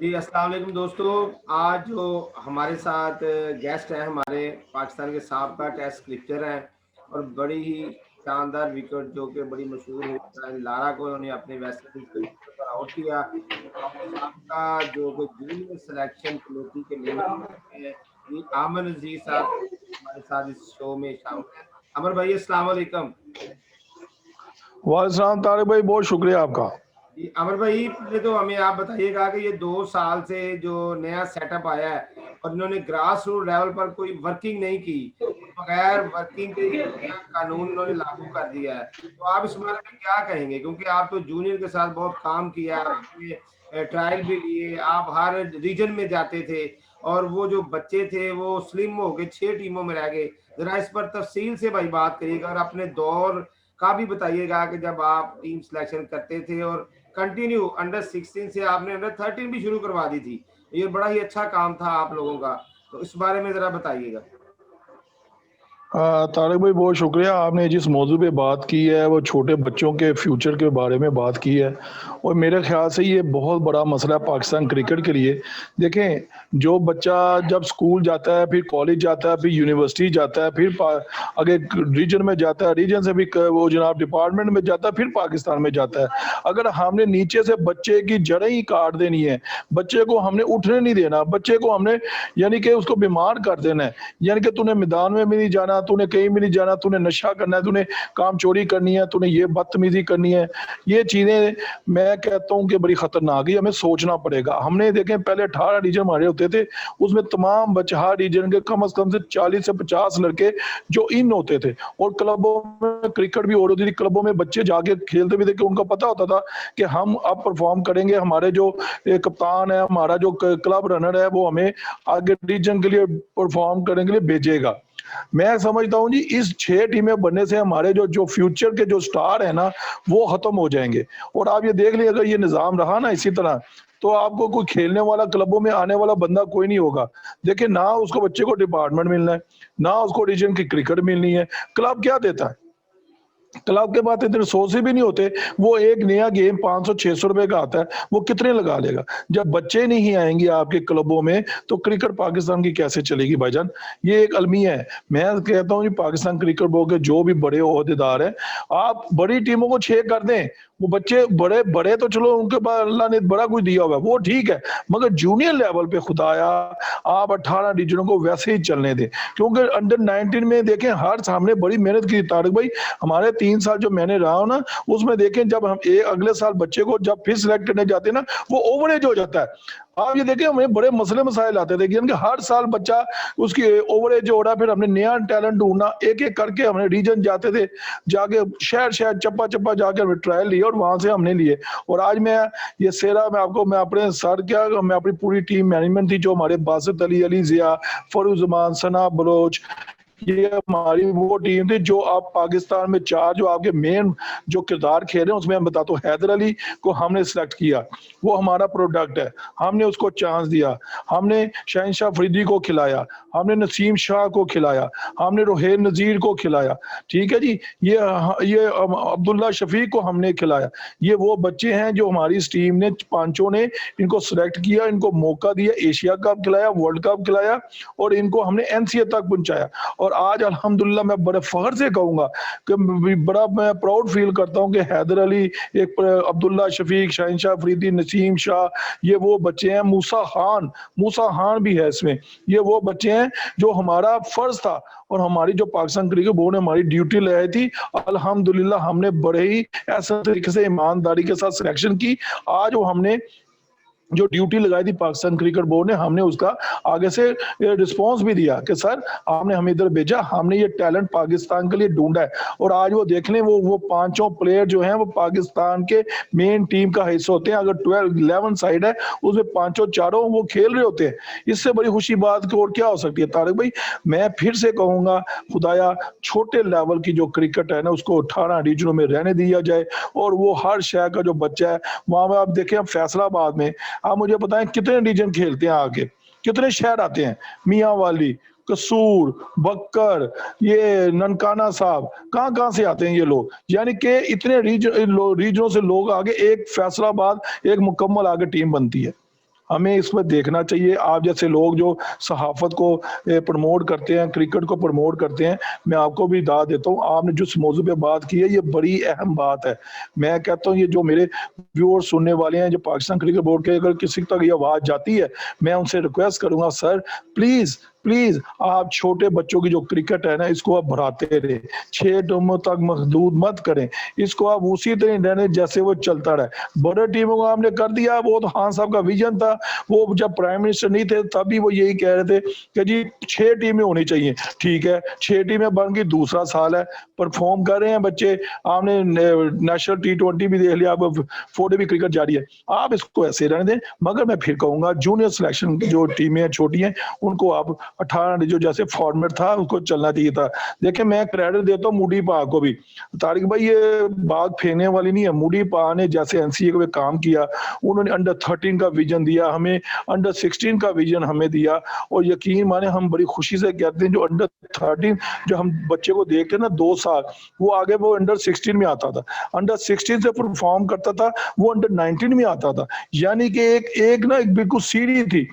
जी, अस्सलाम वालेकुम दोस्तों। आज जो हमारे साथ गेस्ट हैं हमारे पाकिस्तान के साबका टेस्ट क्रिकेटर हैं और बड़ी ही शानदार विकेट जो कि बड़ी मशहूर हुई लारा को उन्होंने अपने वेस्ट इंडीज़ के विकेट पर आउट किया और साबका जो कि जूनियर सिलेक्शन कमेटी के मेंबर हैं, जी आमिर अज़ीज़ साहब हमारे साथ इस शो में शामिल हैं। अमर भाई अस्सलाम वालेकुम। वालेकुम तारिक भाई, बहुत शुक्रिया आपका। जी, अमर भाई पहले तो हमें आप बताइएगा कि ये 2 साल से जो नया सेटअप आया है और इन्होंने ग्रास रूट लेवल पर कोई वर्किंग नहीं की, बगैर वर्किंग के ये नया कानून इन्होंने लागू कर दिया है। तो आप इस बारे में क्या कहेंगे? क्योंकि आप तो जूनियर के साथ बहुत काम किया, आपने ट्रायल भी लिए, आप हर रीजन में जाते थे और वो जो बच्चे थे वो स्लिम हो गए, 6 टीमों में रह गए। ज़रा इस पर तफ़सील से भाई बात करिएगा और अपने दौर का भी बताइएगा कि जब आप टीम सिलेक्शन करते थे और कंटिन्यू अंडर 16 से आपने अंडर 13 भी शुरू करवा दी थी। ये बड़ा ही अच्छा काम था आप लोगों का। तो इस बारे में ज़रा बताइएगा। तारिक भाई, बहुत शुक्रिया। आपने जिस मौजू पे बात की है वो छोटे बच्चों के फ्यूचर के बारे में बात की है और मेरे ख्याल से ये बहुत बड़ा मसला है पाकिस्तान क्रिकेट के लिए। देखें, जो बच्चा जब स्कूल जाता है, फिर कॉलेज जाता है, फिर यूनिवर्सिटी जाता है, फिर आगे रीजन में जाता है, रीजन से भी वो जनाब डिपार्टमेंट में जाता है, फिर पाकिस्तान में जाता है। अगर हमने नीचे से बच्चे की जड़ें ही काट देनी है, बच्चे को हमने उठने नहीं देना, बच्चे को हमने यानी कि उसको बीमार कर देना है, यानी कि तूने मैदान में भी नहीं जाना, तूने कहीं भी नहीं जाना, तूने नशा करना है, तूने काम चोरी करनी है, तूने ये बदतमीजी करनी है, ये चीजें मैं कहता हूँ कि बड़ी खतरनाक है। हमें सोचना पड़ेगा। हमने देखें पहले 18 रीजन हमारे होते थे, उसमें तमाम बच्चे हर रीजन के कम से कम से 40 से 50 लड़के जो इन होते थे और क्लबों में क्रिकेट भी हो रही थी, क्लबों में बच्चे जाके खेलते भी थे कि उनको पता होता था कि हम अब परफॉर्म करेंगे, हमारे जो कप्तान है, हमारा जो क्लब रनर है, वो हमें आगे रीजन के लिए परफॉर्म करने के लिए भेजेगा। मैं समझता हूँ जी, इस 6 टीमें बनने से हमारे जो जो फ्यूचर के जो स्टार है ना, वो खत्म हो जाएंगे। और आप ये देख लीजिए, अगर ये निजाम रहा ना इसी तरह, तो आपको कोई खेलने वाला, क्लबों में आने वाला बंदा कोई नहीं होगा। देखिए, ना उसको बच्चे को डिपार्टमेंट मिलना है, ना उसको रीजन की क्रिकेट मिलनी है। क्लब क्या देता है? क्लब के पास इतने रिसोर्सेज भी नहीं होते। वो एक नया गेम 500-600 रुपए का आता है, वो कितने लगा लेगा? जब बच्चे नहीं आएंगे आपके क्लबों में, तो क्रिकेट पाकिस्तान की कैसे चलेगी भाईजान? ये एक अलमिया है। मैं कहता हूँ पाकिस्तान क्रिकेट बोर्ड के जो भी बड़े ओहदेदार हैं, आप बड़ी टीमों को 6 कर दें। वो बच्चे बड़े बड़े तो चलो, उनके पास अल्लाह ने बड़ा कुछ दिया हुआ है, वो ठीक है, मगर जूनियर लेवल पे खुदाया आप 18 डिवीजनों को वैसे ही चलने दें। क्योंकि अंडर 19 में देखें, हर सामने बड़ी मेहनत की तारिक भाई। हमारे 3 साल जो मैंने रहा हूं ना, उसमें देखें जब हम अगले साल बच्चे को जब फिर सिलेक्ट करने जाते हैं ना, वो ओवर एज हो जाता है। आप ये देखें, हमें बड़े मसले मसाइल आते थे कि हर साल बच्चा उसकी ओवर एज हो रहा है, फिर हमने नया टैलेंट ढूंढना, एक एक करके हमने रीजन जाते थे, जाके शहर शहर चप्पा चप्पा जाके हमने ट्रायल लिए और वहां से हमने लिए। और आज मैं ये सेरा मैं अपने सर क्या, मैं अपनी पूरी टीम मैनेजमेंट थी, जो हमारे बासित अली, अली जिया, फरूजमान, सना बलोच, ये हमारी वो टीम थी जो आप पाकिस्तान में 4 जो आपके मेन जो किरदार खेल रहे हैं, उसमें हम बताता हूँ, हैदर अली को हमने सिलेक्ट किया, वो हमारा प्रोडक्ट है, हमने उसको चांस दिया, हमने शहनशाह अफरीदी को खिलाया, हमने नसीम शाह को खिलाया, हमने रोहेल नजीर को खिलाया, ठीक है जी, ये अब्दुल्ला शफीक को हमने खिलाया। ये वो बच्चे हैं जो हमारी इस टीम ने, पांचों ने इनको सिलेक्ट किया, इनको मौका दिया, एशिया कप खिलाया, वर्ल्ड कप खिलाया और इनको हमने एनसीए तक पहुंचाया। और आज अल्हम्दुलिल्लाह मैं बड़े फख्र से कहूंगा कि बड़ा मैं प्राउड फील करता हूं कि हैदर अली, एक अब्दुल्ला शफीक, शहनशाह अफरीदी, नसीम शाह, ये वो बच्चे हैं, मूसा खान भी है इसमें, ये वो बच्चे हैं जो हमारा फर्ज था और हमारी जो पाकिस्तान क्रिकेट बोर्ड ने हमारी ड्यूटी लगाई थी, अल्हम्दुलिल्लाह हमने बड़े ही ऐसे तरीके से ईमानदारी के साथ सिलेक्शन की। आज वो हमने जो ड्यूटी लगाई थी पाकिस्तान क्रिकेट बोर्ड ने, हमने उसका आगे से रिस्पांस भी दिया कि सर आपने हमें इधर भेजा, हमने ये टैलेंट पाकिस्तान के लिए ढूंढा है। और आज वो देख लें, वो पांचों प्लेयर जो हैं वो पाकिस्तान के मेन टीम का हिस्सा होते हैं। अगर 11 साइड है, उसमें पांचों चारों वो खेल रहे होते हैं। इससे बड़ी खुशी बात और क्या हो सकती है तारिक भाई? मैं फिर से कहूंगा, खुदाया छोटे लेवल की जो क्रिकेट है ना, उसको 18 रीजनों में रहने दिया जाए और वो हर शहर का जो बच्चा है वहां पर, आप देखें फैसलाबाद में, आप मुझे बताएं कितने रीजन खेलते हैं आगे, कितने शहर आते हैं, मियाँ वाली, कसूर, बक्कर, ये ननकाना साहब, कहां से आते हैं ये लोग। यानी कि इतने रीजनों से लोग आगे, एक फैसलाबाद एक मुकम्मल आगे टीम बनती है। हमें इसमें देखना चाहिए। आप जैसे लोग जो सहाफत को प्रमोट करते हैं, क्रिकेट को प्रमोट करते हैं, मैं आपको भी दाद देता हूँ। आपने जिस मौजू पे बात की है ये बड़ी अहम बात है। मैं कहता हूँ ये जो मेरे व्यूअर सुनने वाले हैं, जो पाकिस्तान क्रिकेट बोर्ड के, अगर किसी तक ये आवाज जाती है, मैं उनसे रिक्वेस्ट करूंगा, सर प्लीज प्लीज आप छोटे बच्चों की जो क्रिकेट है ना, इसको आप बढ़ाते रहे, 6 टीमों तक महदूद मत करें, इसको आप उसी तरह रहने जैसे वो चलता रहे। बड़े टीमों को आपने कर दिया, वो तो खान साहब का विजन था, वो जब प्राइम मिनिस्टर नहीं थे तभी वो यही कह रहे थे कि जी 6 टीमें होनी चाहिए। ठीक है, 6 टीमें बन गई, दूसरा साल है, परफॉर्म कर रहे हैं बच्चे। आपने नेशनल T20 भी देख लिया, अब 4 भी क्रिकेट जारी है, आप इसको ऐसे रहने दें। मगर मैं फिर कहूंगा जूनियर सिलेक्शन की जो टीमें छोटी हैं उनको आप 18 जो जैसे फॉर्मेट था उसको चलना चाहिए था। देखिए मैं क्रेडिट देता हूँ मूडी पा को भी, तारिक भाई ये बात फेंकने वाली नहीं है। मूडी पा ने जैसे एनसीए को काम किया, उन्होंने अंडर 13 का विजन दिया हमें, अंडर 16 का विजन हमें दिया, और यकीन माने हम बड़ी खुशी से कहते हैं जो अंडर 13 जो हम बच्चे को देखते हैं ना 2 साल, वो आगे वो अंडर 16 में आता था, अंडर 16 से परफॉर्म करता था, वो अंडर 19 में आता था। यानी कि एक ना एक बिल्कुल सीढ़ी थी,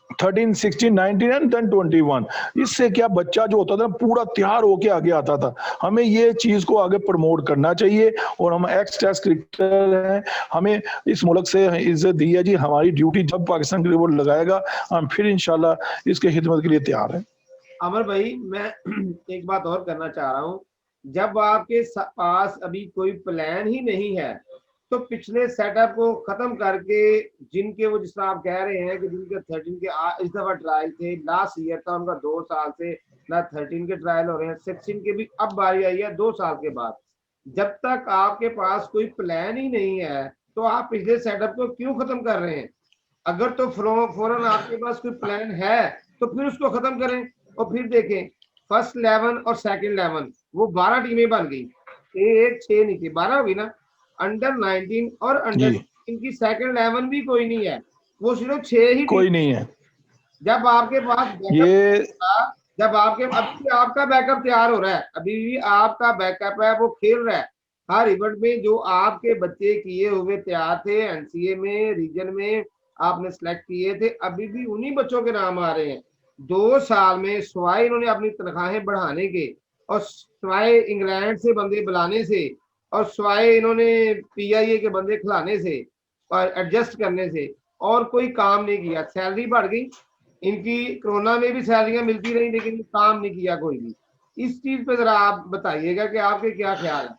13, 16, 19 एंड देन 21। इससे क्या बच्चा जो होता था पूरा तैयार होके आगे आता था। हमें ये चीज को आगे प्रमोट करना चाहिए, और हम एक्स टेस्ट क्रिकेटर हैं, हमें इस मुल्क से इज्जत दी है जी, हमारी ड्यूटी जब पाकिस्तान क्रिकेट बोर्ड लगाएगा हम फिर इंशाल्लाह इसके खिदमत के लिए तैयार हैं। अमर भाई मैं एक बात और करना चाह रहा हूँ, जब आपके पास अभी कोई प्लान ही नहीं है तो पिछले सेटअप को खत्म करके, जिनके वो जिस तरह आप कह रहे हैं कि जिनके 13 के इस दफा ट्रायल थे, लास्ट ईयर था उनका 2 साल से ना 13 के ट्रायल हो रहे हैं, 16 के भी अब बारी आई है 2 साल के बाद। जब तक आपके पास कोई प्लान ही नहीं है तो आप पिछले सेटअप को क्यों खत्म कर रहे हैं? अगर तो फौरन आपके पास कोई प्लान है तो फिर उसको खत्म करें, और फिर देखें फर्स्ट 11 और सेकंड 11 वो 12 टीमें बन गई, 6 नहीं थी 12 होगी ना। अंडर 19 और अंडर 16 की सेकंड 11 भी कोई नहीं है, वो सिर्फ 6 ही कोई नहीं है। जब आपके पास ये जब आपके अभी आपका बैकअप तैयार हो रहा है, अभी भी आपका बैकअप है, वो खेल रहा है हर इवेंट में। जो आपके बच्चे किए हुए तैयार थे एनसीए में, रीजन में आपने सिलेक्ट किए थे, अभी भी उन्हीं बच्चों के नाम आ रहे हैं। 2 साल में सवाए इन्होंने अपनी तनख्वाहें बढ़ाने के, और सवाए इंग्लैंड से बंदे बुलाने से, और सवाए इन्होंने PIA के बंदे खिलाने से और एडजस्ट करने से, और कोई काम नहीं किया। सैलरी बढ़ गई इनकी, कोरोना में भी सैलरियां मिलती रही, लेकिन काम नहीं किया कोई भी। इस चीज पे जरा आप बताइएगा कि आपके क्या ख्याल है?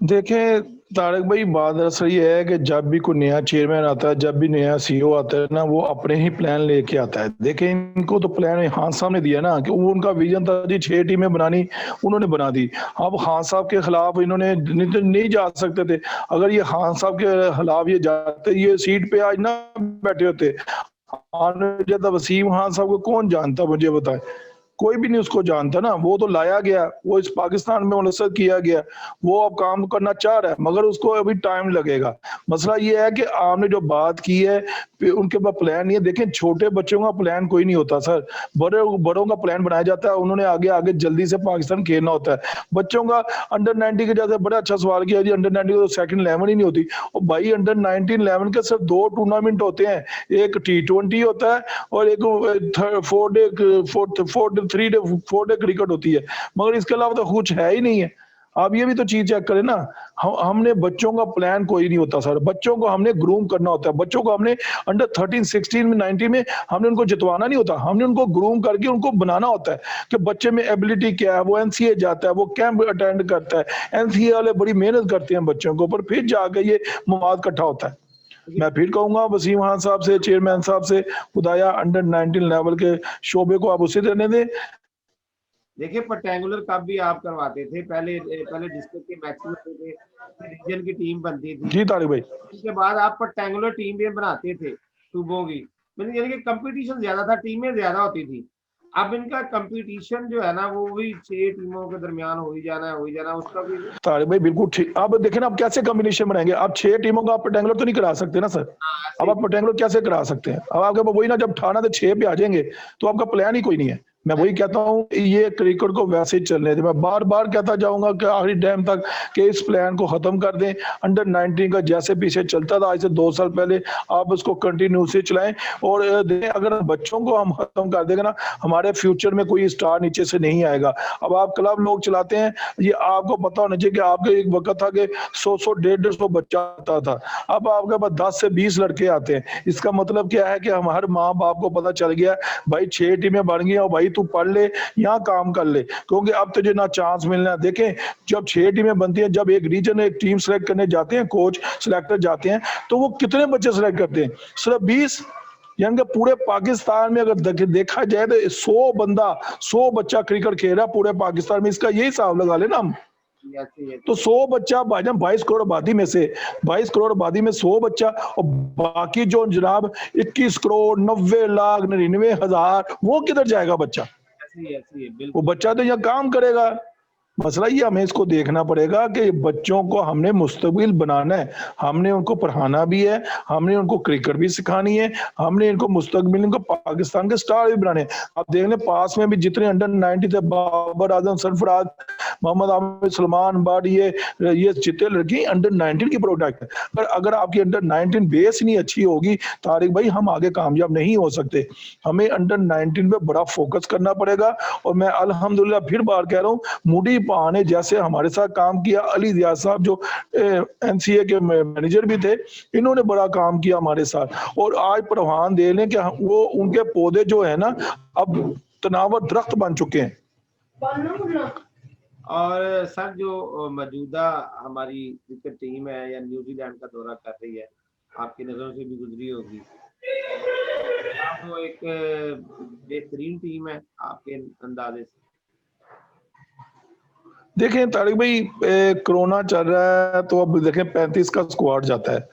देखें तारक भाई, बात दरअसल ये है कि जब भी कोई नया चेयरमैन आता है, जब भी नया CEO आता है ना, वो अपने ही प्लान लेके आता है। देखें इनको तो प्लान खान साहब ने दिया ना, कि वो उनका विजन था जी 6 टीमें बनानी, उन्होंने बना दी। अब खान साहब के खिलाफ इन्होंने नहीं जा सकते थे। अगर ये खान साहब के खिलाफ ये जाते, ये सीट पे आज ना बैठे होते। वसीम खान साहब को कौन जानता, मुझे बताए? कोई भी नहीं उसको जानता ना। वो तो लाया गया, वो इस पाकिस्तान में मुनसद किया गया, वो अब काम करना चाह रहा है, मगर उसको अभी टाइम लगेगा। मसला ये है कि आपने जो बात की है उनके पास प्लान नहीं है। देखें छोटे बच्चों का प्लान कोई नहीं होता सर, बड़ों का प्लान बनाया जाता है। उन्होंने आगे आगे जल्दी से पाकिस्तान खेलना होता है। बच्चों का अंडर 90 के जैसे बड़ा अच्छा सवाल किया जी, अंडर 90 तो सेकंड 11 ही नहीं होती। और भाई अंडर 19 11 के सिर्फ 2 टूर्नामेंट होते हैं, एक T20 होता है और एक 4 डे क्रिकेट होती है, मगर इसके अलावा तो कुछ है ही नहीं है। आप ये भी तो चीज चेक करें ना। हमने बच्चों का प्लान कोई नहीं होता सर, बच्चों को हमने ग्रूम करना होता है। बच्चों को हमने अंडर 13, 16 में 19 में हमने उनको जितवाना नहीं होता, हमने उनको ग्रूम करके उनको बनाना होता है कि बच्चे में एबिलिटी क्या है। वो एनसीए जाता है, वो कैंप अटेंड करता है, एनसीए वाले बड़ी मेहनत करते हैं बच्चों को, पर फिर जाकर ये मवाद इकट्ठा होता है। मैं फिर कहूंगा वसीम खान साहब से, चेयरमैन साहब से, खुदाया अंडर 19 लेवल के शोबे को आप उसी रहने दें। देखिए पटेंगुलर कब भी आप करवाते थे, पहले डिस्ट्रिक्ट के मैच होते थे, रीजन की टीम बनती थी जी तारिक भाई, उसके बाद आप पटेंगुलर टीम भी बनाते थे सूबों की, मतलब यानी कि कंपटीशन ज्यादा था, टीमें ज्यादा होती थी। अब इनका कंपटीशन जो है ना वो भी 6 टीमों के दरमियान हो ही जाना उसका भी। तारिक भाई बिल्कुल ठीक। अब देखें ना, आप कैसे कॉम्बिनेशन बनाएंगे? आप 6 टीमों का आप पटेंगुलर तो नहीं करा सकते ना सर। अब आप पटेंगुलर कैसे करा सकते हैं? अब आपके वही ना, जब 18 से 6 पे आ जाएंगे तो आपका प्लान ही कोई नहीं है। मैं वही कहता हूँ ये क्रिकेट को वैसे ही चलने दें। मैं बार बार कहता जाऊंगा कि आखिरी टाइम तक कि इस प्लान को खत्म कर दें। अंडर 19 का जैसे पीछे चलता था आज से 2 साल पहले, आप उसको कंटिन्यूसली चलाएं और दें। अगर बच्चों को हम खत्म कर देंगे ना, हमारे फ्यूचर में कोई स्टार नीचे से नहीं आएगा। अब आप क्लब लोग चलाते हैं, ये आपको पता होना चाहिए कि आपके एक वक्त था कि 100 150 बच्चा आता था, अब आपके पास 10 से 20 लड़के आते हैं। इसका मतलब क्या है कि हम हर माँ बाप को पता चल गया भाई 6 टीमें बन गई और भाई तू पढ़ ले, यहाँ काम कर ले, क्योंकि अब तुझे ना चांस मिलना है। देखें जब 6 टीमें बनती हैं, जब एक रीजन एक टीम सेलेक्ट करने जाते हैं, कोच सिलेक्टर जाते हैं, तो वो कितने बच्चे सेलेक्ट करते हैं? सिर्फ 20। यानी कि पूरे पाकिस्तान में अगर देखा जाए तो 100 बच्चा क्रिकेट खेल रहा है पूरे पाकिस्तान में। इसका यही हिसाब लगा लेना हम। तो 100 बच्चा भाईजान 22 करोड़ आबादी में से, 22 करोड़ आबादी में 100 बच्चा, और बाकी जो जनाब 21 करोड़ 90 लाख 99,000 वो किधर जाएगा बच्चा? वो बच्चा तो यहाँ काम करेगा। मसला ये हमें इसको देखना पड़ेगा कि बच्चों को हमने मुस्तकबिल बनाना है, हमने उनको पढ़ाना भी है, हमने उनको क्रिकेट भी सिखानी है, हमने इनको मुस्तकबिल इनको पाकिस्तान के स्टार भी बनाने हैं। आप देख लें पास में भी जितने अंडर 90 थे, बाबर आजम, सरफराज, मोहम्मद आमिर, सलमान बट, ये जितने लड़की अंडर 19 की प्रोडक्ट है। अगर आपकी अंडर 19 बेस नहीं अच्छी होगी तारिक भाई, हम आगे कामयाब नहीं हो सकते। हमें अंडर 19 पे बड़ा फोकस करना पड़ेगा। और मैं अल्हम्दुलिल्लाह फिर बार कह रहा हूँ, मूडी ने जैसे हमारे साथ काम किया, अली दियाज साहब जो एनसीए के मैनेजर भी थे, इन्होंने बड़ा काम किया हमारे साथ। और आज परवान दे लें कि वो उनके पौधे जो है ना अब तनावर दरख्त बन चुके हैं। और सर जो मौजूदा हमारी क्रिकेट टीम है या न्यूजीलैंड का दौरा कर रही है, आपकी नजरों से भी गुजरी होगी, वो एक बेहतरीन टीम है आपके अंदाजे से? देखें तारिक भाई, कोरोना चल रहा है तो अब देखें 35 का स्क्वाड जाता है,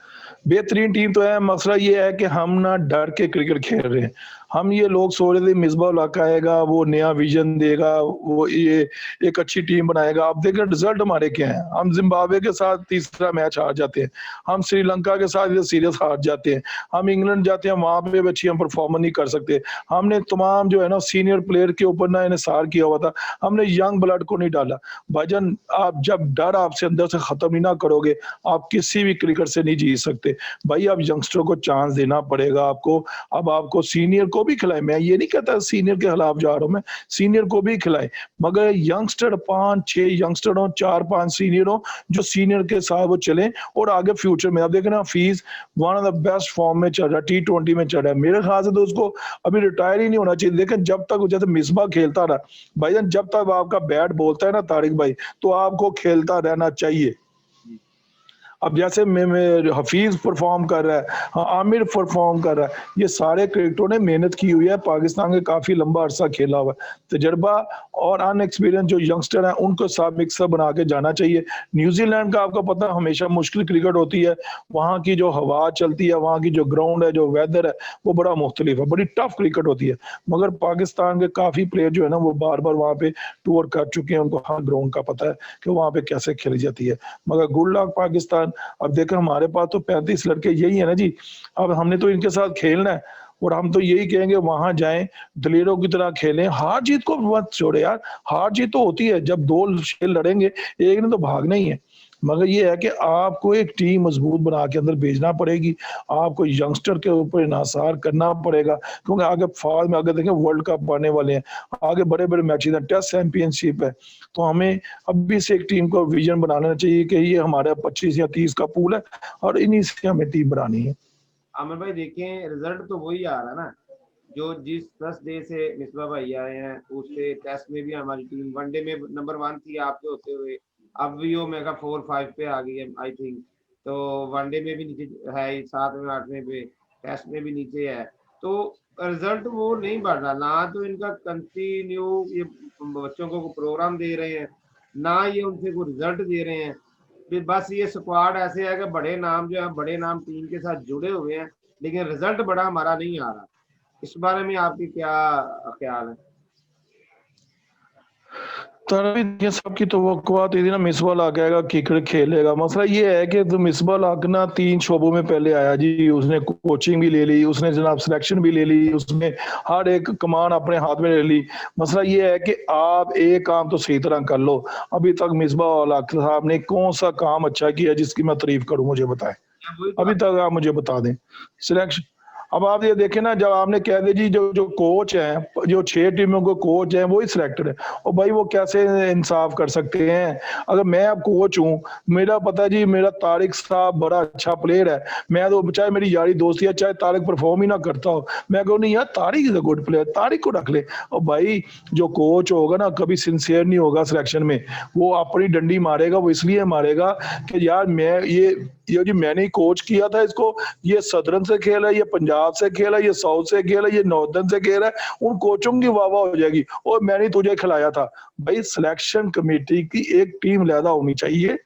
बेहतरीन टीम तो है। मसला ये है कि हम ना डर के क्रिकेट खेल रहे हैं। हम ये लोग सोच रहे थे मिसबा उल-हक आएगा, वो नया विजन देगा, वो ये एक अच्छी टीम बनाएगा। आप देखें रिजल्ट हमारे क्या है, हम जिम्बाब्वे के साथ तीसरा मैच हार जाते हैं, हम श्रीलंका के साथ सीरीज हार जाते हैं, हम इंग्लैंड जाते हैं वहां पे अच्छी हम परफॉर्मेंस नहीं कर सकते। हमने तमाम जो है ना सीनियर प्लेयर के ऊपर ना इन्हिसार किया हुआ था, हमने यंग ब्लड को नहीं डाला। भाईजान आप जब डर आपसे अंदर से खत्म नहीं ना करोगे, आप किसी भी क्रिकेट से नहीं जीत सकते। भाई अब यंगस्टर को चांस देना पड़ेगा आपको। अब आपको सीनियर को भी खिलाए, मैं ये नहीं कहता सीनियर के खिलाफ जा रहा हूं, मैं सीनियर को भी खिलाए, मगर यंगस्टर 5-6 यंगस्टर हो, 4-5 सीनियर हो, जो सीनियर के साथ वो चलें और आगे फ्यूचर में। आप देखें ना fees one of the best form में चल रहा है, T20 में चल रहा है, मेरे ख्याल से तो उसको अभी रिटायर ही नहीं होना चाहिए। देखें जब तक जैसे मिसबा खेलता रहा भाईजान, जब तक आपका बैट बोलता है ना तारिक भाई, तो आपको खेलता रहना चाहिए। अब जैसे मैं हफीज परफॉर्म कर रहा है, हाँ, आमिर परफॉर्म कर रहा है, ये सारे क्रिकेटरों ने मेहनत की हुई है, पाकिस्तान के काफी लंबा अरसा खेला हुआ है, तजर्बा और अनएक्सपीरियंस जो यंगस्टर हैं उनको साथ मिक्सर बना के जाना चाहिए। न्यूजीलैंड का आपको पता हमेशा मुश्किल क्रिकेट होती है, वहाँ की जो हवा चलती है, वहाँ की जो ग्राउंड है, जो वेदर है, वो बड़ा मुख्तलिफ है, बड़ी टफ क्रिकेट होती है। मगर पाकिस्तान के काफी प्लेयर जो है ना वो बार बार वहाँ पे टूर कर चुके हैं, उनको हर ग्राउंड का पता है कि वहाँ पे कैसे खेली जाती है। मगर गुड लक पाकिस्तान। अब देखो हमारे पास तो 35 लड़के यही है ना जी, अब हमने तो इनके साथ खेलना है और हम तो यही कहेंगे वहां जाएं, दलेरों की तरह खेलें। हार जीत को मत छोड़े यार, हार जीत तो होती है, जब 2 शेर लड़ेंगे एक ने तो भागना ही है। मगर ये है कि आपको एक टीम मजबूत बना के अंदर भेजना पड़ेगी, आपको यंगस्टर के ऊपर इन्हिसार करना पड़ेगा, क्योंकि आगे फाल में आगे देखें वर्ल्ड कप आने वाले हैं, आगे बड़े बड़े मैचेस हैं, टेस्ट चैंपियनशिप है। तो हमें अभी से एक टीम को विजन बनाना चाहिए कि ये हमारा 25 या 30 का पूल है और इन्हीं से हमें टीम बनानी है। आमिर भाई देखें रिजल्ट तो वही आ रहा है ना, जो जिस 10 डे से मिसबा भाई आए हैं, उससे टेस्ट में भी हमारी टीम वनडे में नंबर 1 थी आपके होते हुए, अब भी वो मेगा 4-5 पे आ गई है आई थिंक। तो वनडे में भी नीचे है, 7वें 8वें पे, टेस्ट में भी नीचे है। तो रिजल्ट वो नहीं बढ़ रहा ना, तो इनका कंटिन्यू ये बच्चों को प्रोग्राम दे रहे हैं, ना ये उनसे कोई रिजल्ट दे रहे हैं। बस ये स्क्वाड ऐसे है कि बड़े नाम जो है बड़े नाम टीम के साथ जुड़े हुए हैं, लेकिन रिजल्ट बड़ा हमारा नहीं आ रहा। इस बारे में आपकी क्या ख्याल है? ये सबकी तवक्कुआत थी ना मिसबाह हक आएगा क्रिकेट खेलेगा। मसला ये है कि तो मिसबाह हक ना 3 शोबों में पहले आया जी, उसने कोचिंग भी ले ली, उसने जनाब सिलेक्शन भी ले ली, उसने हर एक कमान अपने हाथ में ले ली। मसला ये है कि आप एक काम तो सही तरह कर लो। अभी तक मिसबाह हक साहब ने कौन सा काम अच्छा किया जिसकी मैं तारीफ करूं, मुझे बताएं। वही तो अभी तक आप मुझे बता दें सिलेक्शन। अब आप ये देखें ना, जब आपने कह दिया जी जो जो कोच हैं, जो 6 टीमों के कोच हैं वो ही सिलेक्टेड है, और भाई वो कैसे इंसाफ कर सकते हैं? अगर मैं अब कोच हूँ, मेरा पता जी मेरा तारिक साहब बड़ा अच्छा प्लेयर है, मैं तो चाहे मेरी यारी दोस्ती है, चाहे तारिक परफॉर्म ही ना करता हो, मैं कहूँ नहीं यार Tariq is a good player, Tariq को रख ले। और भाई जो कोच होगा ना कभी सिंसियर नहीं होगा सिलेक्शन में, वो अपनी डंडी मारेगा, वो इसलिए मारेगा कि यार मैं ये जी मैंने ही कोच किया था इसको, ये सदरन से खेला है, ये पंजाब से खेला है, ये साउथ से खेला है, ये नॉर्दर्न से खेला है, उन कोचों की वाह वाह हो जाएगी और मैंने तुझे खिलाया था। भाई सिलेक्शन कमेटी की एक टीम लैदा होनी चाहिए,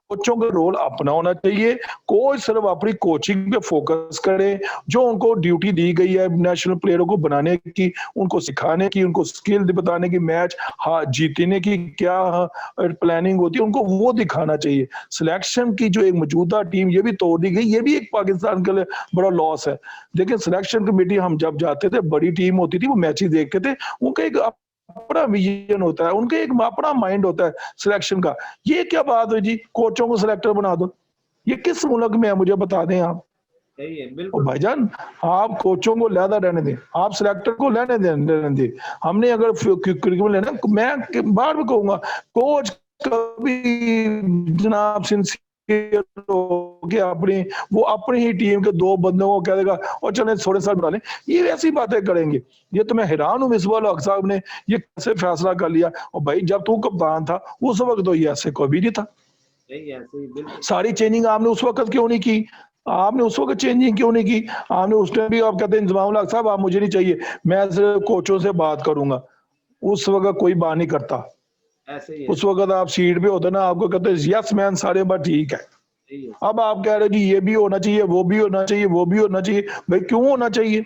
कोचों का रोल अपना होना चाहिए, कोच सिर्फ अपनी कोचिंग पे फोकस करे, जो उनको ड्यूटी दी गई है नेशनल प्लेयरों को बनाने की, उनको सिखाने की, उनको स्किल बताने की, मैच हाँ जीतने की क्या प्लानिंग होती है उनको वो दिखाना चाहिए। सिलेक्शन की जो एक मौजूदा टीम ये भी तोड़ दी गई, ये भी एक पाकिस्तान के लिए बड़ा लॉस है। देखिए सिलेक्शन कमेटी हम जब जाते थे, बड़ी टीम होती थी, वो मैचेस देखते थे, उनका एक अपना विजन होता है, उनका एक अपना माइंड होता है सिलेक्शन का। ये क्या बात है जी कोचों को सिलेक्टर बना दो, ये किस मुल्क में है मुझे बता दें आप। सही है और बिल्कुल। भाईजान आप कोचों को लहदा रहने दें, आप सिलेक्टर को रहने दें। हमने अगर क्रिकेट में लेना, मैं बार भी कहूंगा कोच कभी जनाब सिंसियर हो के अपनी वो अपनी ही टीम के 2 बंदों को कह देगा और चले थोड़े साल बना लें, ये ऐसी बातें करेंगे। ये तो मैं हैरान हूँ मिसबाह हक साहब ने ये कैसे फैसला कर लिया। और भाई जब तू कप्तान था उस वक्त तो ये ऐसे कोई भी नहीं था, सही है, सही बिल्कुल। सारी चेंजिंग आपने उस वक्त क्यों नहीं की? आपने उस वक्त चेंजिंग क्यों नहीं की? आपने उस टाइम भी आप कहते हैं इंजमाम हक साहब आप मुझे नहीं चाहिए, मैं सिर्फ कोचों से बात करूंगा। उस वक्त कोई बात नहीं करता, ऐसे ही है। उस वक्त आप सीट पे होते ना, आपको कहते यस मैन सारे बात ठीक है। सही है। अब आप कह रहे हो जी ये भी होना चाहिए, वो भी होना चाहिए, वो भी होना चाहिए। भाई क्यों होना चाहिए?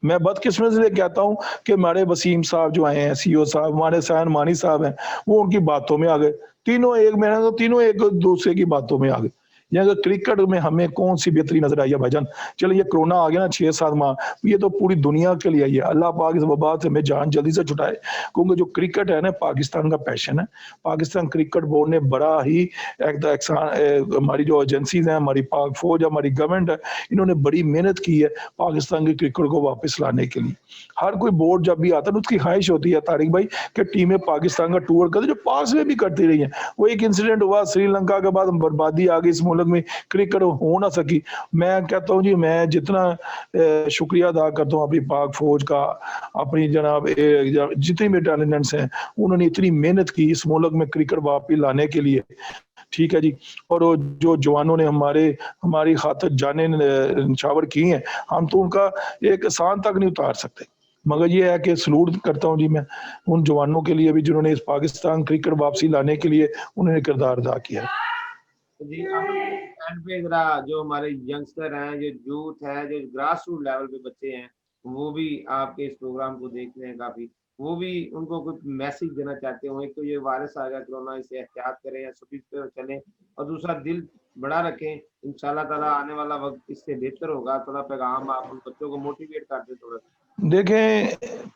मैं बदकिस्मत से कहता हूं कि हमारे वसीम साहब जो आए हैं, सीओ साहब, हमारे सैन मानी साहब हैं, वो उनकी बातों में आ गए। तीनों एक, मैंने तो तीनों एक दूसरे की बातों में आ गए। या अगर क्रिकेट में हमें कौन सी बेहतरी नजर आई है भाईजान? चलो ये कोरोना आ गया ना 6-7 माह, ये तो पूरी दुनिया के लिए आई है। अल्लाह पाक इस वबा से हमें जान जल्दी से छुटाए, क्योंकि जो क्रिकेट है ना पाकिस्तान का पैशन है। पाकिस्तान क्रिकेट बोर्ड ने बड़ा ही हमारी जो एजेंसीज हैं, हमारी पाक फौज, हमारी गवर्नमेंट है, इन्होंने बड़ी मेहनत की है पाकिस्तान के क्रिकेट को वापस लाने के लिए। हर कोई बोर्ड जब भी आता है उसकी ख्वाहिश होती है तारिक भाई कि टीमें पाकिस्तान का टूर करते, जो पास में भी करती रही हैं। वो एक इंसिडेंट हुआ श्रीलंका के बाद बर्बादी आ गई इस मुल्क में, क्रिकेट हो ना सकी। मैं कहता हूँ जी मैं जितना शुक्रिया अदा करता हूँ अपनी पाक फौज का, अपनी जनाब जितने भी टैलेंट्स हैं, उन्होंने इतनी मेहनत की इस मुल्क में क्रिकेट वापस लाने के लिए। ठीक है जी। और वो जो जवानों ने हमारी खातिर जाने निछावर की हैं, हम तो उनका एक एहसान तक नहीं उतार सकते। मगर ये है कि सलूट करता हूँ जी मैं उन जवानों के लिए भी जिन्होंने इस पाकिस्तान क्रिकेट वापसी लाने के लिए उन्होंने किरदार अदा किया। तो जी अब एंड पे जरा जो हमारे यंगस्टर हैं, जो यूथ है, जो ग्रास रूट लेवल पे बच्चे हैं, वो भी आपके इस प्रोग्राम को देख रहे हैं काफी, वो भी उनको कुछ मैसेज देना चाहते हो। एक तो ये वायरस आ गया कोरोना, इसे एहतियात करें या स्पीड पे चलें, और दूसरा दिल बड़ा रखें, इंशाल्लाह ताला आने वाला वक्त इससे बेहतर होगा। थोड़ा पैगाम आप उन बच्चों को मोटिवेट कर दें थोड़ा सा। देखें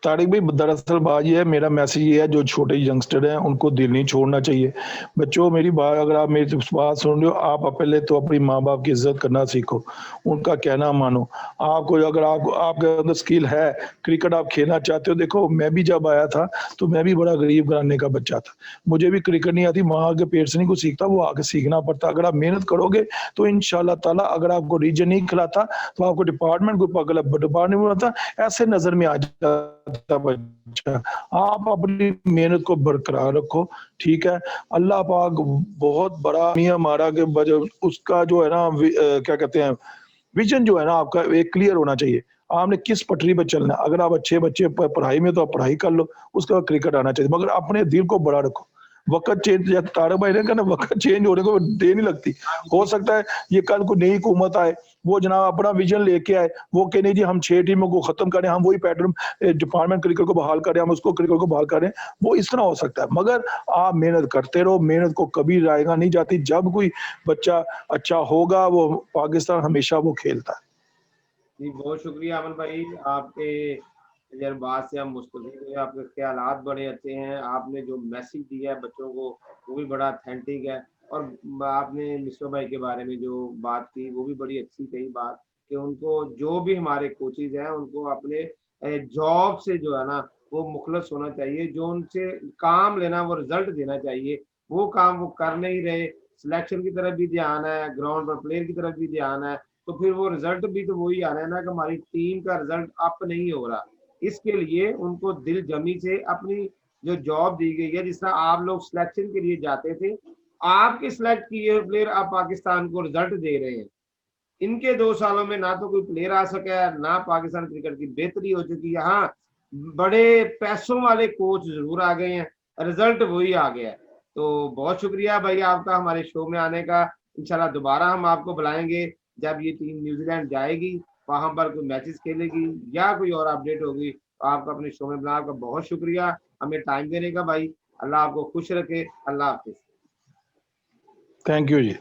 तारिक भाई दरअसल बात ये है, मेरा मैसेज ये है जो छोटे यंगस्टर हैं उनको दिल नहीं छोड़ना चाहिए। बच्चों मेरी बात, अगर आप मेरी बात सुन रहे हो, आप पहले तो अपनी माँ बाप की इज्जत करना सीखो, उनका कहना मानो। आपको अगर आपके अंदर स्किल है, क्रिकेट आप खेलना चाहते हो, देखो मैं भी जब आया था तो मैं भी बड़ा गरीब घराने का बच्चा था, मुझे भी क्रिकेट नहीं आती, माँ के पेट से नहीं कुछ सीखता, वो आगे सीखना पड़ता। अगर आप मेहनत करोगे तो इंशाल्लाह ताला, अगर आपको रीजन नहीं खिलाता तो आपको डिपार्टमेंट डिपार्टमेंट बनाता, ऐसे नजर में आ जाता बच्चा। आप अपनी मेहनत को बरकरार रखो, ठीक है। अल्लाह पाक बहुत बड़ा मियां हमारा के उसका जो है ना क्या कहते हैं विजन जो है ना आपका एक क्लियर होना चाहिए। आपने किस पटरी पे चलना है। अगर आप अच्छे बच्चे पढ़ाई में तो आप पढ़ाई कर लो, उसके बाद क्रिकेट आना चाहिए, मगर अपने दिल को बड़ा रखो। वक्त चेंज, या तारक भाई ने कहा ना, वक्त चेंज होने को देर नहीं लगती। हो सकता है ये कल को नई हुकूमत आए, वो जनाब अपना विजन लेके आए, वो कहे नहीं जी हम 6 टीमों को खत्म करें, हम वही पैटर्न डिपार्टमेंट क्रिकेट को बहाल करें, हम उसको क्रिकेट को बहाल करें, वो इस तरह हो सकता है। मगर आप मेहनत करते रहो, मेहनत को कभी रायगा नहीं जाती। जब कोई बच्चा अच्छा होगा, वो पाकिस्तान हमेशा वो खेलता है। जी बहुत शुक्रिया अमन भाई, आपके तजर्बात से हम मुस्तफ़ीद हुए, आपके ख्यालात बड़े अच्छे हैं, आपने जो मैसेज दिया है बच्चों को वो भी बड़ा अथेंटिक है। और आपने मिस्टर भाई के बारे में जो बात की वो भी बड़ी अच्छी कही बात, कि उनको जो भी हमारे कोचेज हैं उनको अपने जॉब से जो है ना वो मुखलस होना चाहिए, जो उनसे काम लेना वो रिजल्ट देना चाहिए, वो काम वो कर नहीं रहे। सिलेक्शन की तरफ भी ध्यान है, ग्राउंड पर प्लेयर की तरफ भी ध्यान है, तो फिर वो रिजल्ट भी तो वही आ रहा है ना कि हमारी टीम का रिजल्ट अप नहीं हो रहा। इसके लिए उनको दिल जमी से अपनी जो जॉब दी गई है, जिस तरह आप लोग सिलेक्शन के लिए जाते थे, आपके सिलेक्ट किए प्लेयर आप पाकिस्तान को रिजल्ट दे रहे हैं। इनके 2 सालों में ना तो कोई प्लेयर आ सका है, ना पाकिस्तान क्रिकेट की बेहतरी हो चुकी है। हाँ, बड़े पैसों वाले कोच जरूर आ गए हैं, रिजल्ट वही आ गया है। तो बहुत शुक्रिया भाई आपका हमारे शो में आने का। इंशाल्लाह दोबारा हम आपको बुलाएंगे जब ये टीम न्यूजीलैंड जाएगी, वहां पर कोई मैचेस खेलेगी या कोई और अपडेट होगी, तो आपको अपने शो में बुलाने का बहुत शुक्रिया हमें टाइम देने का भाई। अल्लाह आपको खुश रखे। अल्लाह हाफिज। Thank you ji.